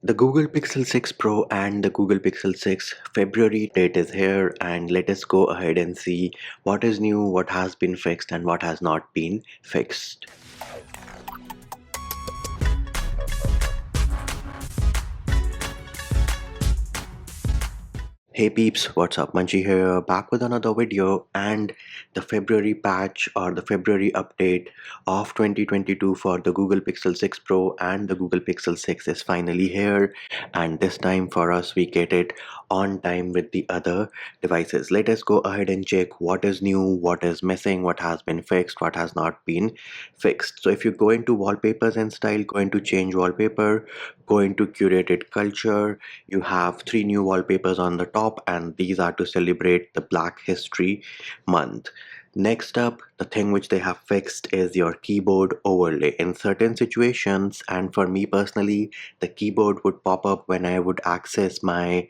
The Google Pixel 6 Pro and the Google Pixel 6 February date is here, and let us go ahead and see what is new, what has been fixed and what has not been fixed. Hey peeps, what's up? Munchie here, back with another video, and the February patch or the February update of 2022 for the Google Pixel 6 Pro and the Google Pixel 6 is finally here, and this time for us we get it on time with the other devices. Let us go ahead and check what is new, what is missing, what has been fixed, what has not been fixed. So if you go into wallpapers and style, go into change wallpaper, go into curated culture, you have three new wallpapers on the top, and these are to celebrate the Black History Month. Next up, the thing which they have fixed is your keyboard overlay. In certain situations, and for me personally, the keyboard would pop up when I would access my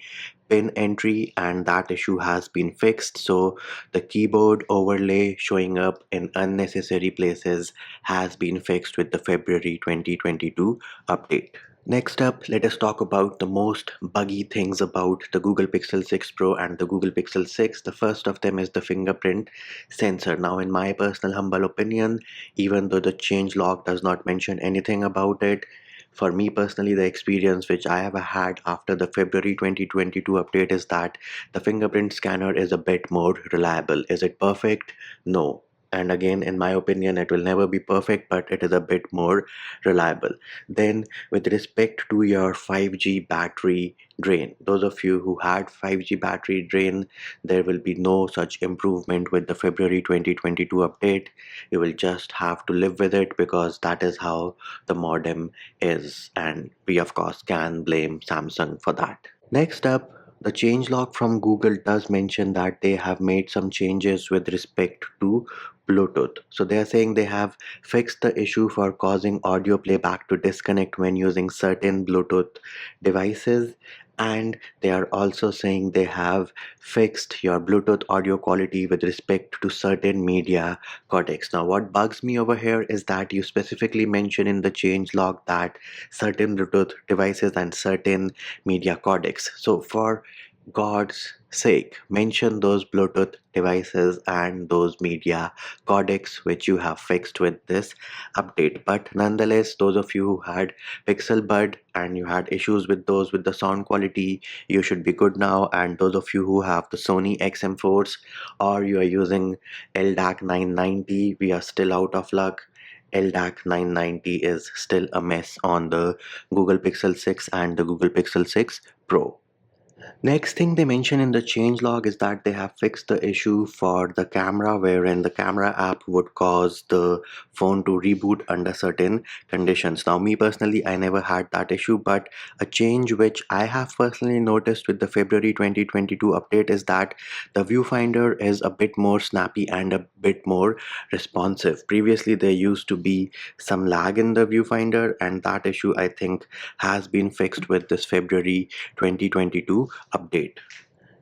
pin entry, and that issue has been fixed. So the keyboard overlay showing up in unnecessary places has been fixed with the February 2022 update. Next up, let us talk about the most buggy things about the Google Pixel 6 Pro and the Google Pixel 6. The first of them is the fingerprint sensor. Now, in my personal humble opinion, even though the changelog does not mention anything about it, for me personally, the experience which I have had after the February 2022 update is that the fingerprint scanner is a bit more reliable. Is it perfect? No. And again, in my opinion, it will never be perfect, but it is a bit more reliable. Then, with respect to your 5G battery drain, those of you who had 5G battery drain, there will be no such improvement with the February 2022 update. You will just have to live with it because that is how the modem is, and we of course can blame Samsung for that. Next up, the changelog from Google does mention that they have made some changes with respect to Bluetooth. So they are saying they have fixed the issue for causing audio playback to disconnect when using certain Bluetooth devices, and they are also saying they have fixed your Bluetooth audio quality with respect to certain media codecs. Now, what bugs me over here is that you specifically mention in the changelog that certain Bluetooth devices and certain media codecs. So for God's sake, mention those Bluetooth devices and those media codecs which you have fixed with this update. But nonetheless, those of you who had Pixel Bud and you had issues with those with the sound quality, you should be good now. And those of you who have the Sony XM4s or you are using LDAC 990, we are still out of luck. LDAC 990 is still a mess on the Google Pixel 6 and the Google Pixel 6 Pro. Next thing they mention in the changelog is that they have fixed the issue for the camera, wherein the camera app would cause the phone to reboot under certain conditions. Now, me personally, I never had that issue, but a change which I have personally noticed with the February 2022 update is that the viewfinder is a bit more snappy and a bit more responsive. Previously, there used to be some lag in the viewfinder, and that issue I think has been fixed with this February 2022 update.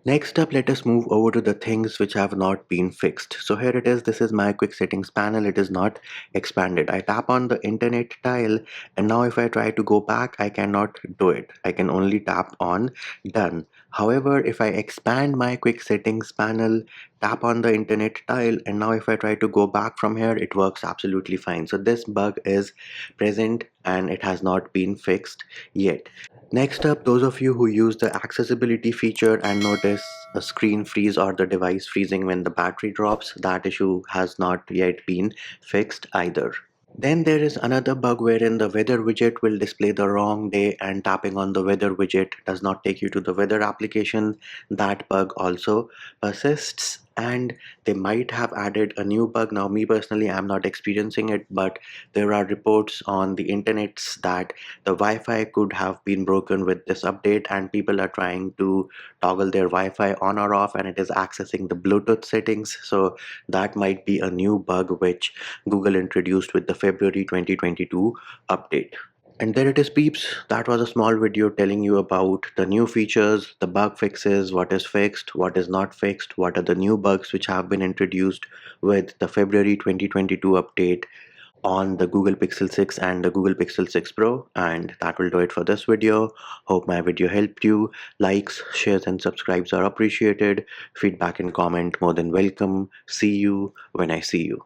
Next up, let us move over to the things which have not been fixed. So here it is. This is my quick settings panel. It is not expanded. I tap on the internet tile, and now if I try to go back, I cannot do it. I can only tap on done. However, if I expand my quick settings panel, tap on the internet tile, and now if I try to go back from here, it works absolutely fine. So this bug is present and it has not been fixed yet. Next up, those of you who use the accessibility feature and notice a screen freeze or the device freezing when the battery drops, that issue has not yet been fixed either. Then there is another bug wherein the weather widget will display the wrong day, and tapping on the weather widget does not take you to the weather application. That bug also persists, and they might have added a new bug. Now, me personally, I'm not experiencing it, but there are reports on the internets that the Wi-Fi could have been broken with this update, and people are trying to toggle their Wi-Fi on or off, and it is accessing the Bluetooth settings. So that might be a new bug which Google introduced with the February 2022 update. And there it is, peeps. That was a small video telling you about the new features, the bug fixes, what is fixed, what is not fixed, what are the new bugs which have been introduced with the February 2022 update on the Google Pixel 6 and the Google Pixel 6 Pro. And that will do it for this video. Hope my video helped you. Likes, shares and subscribes are appreciated. Feedback and comment more than welcome. See you when I see you.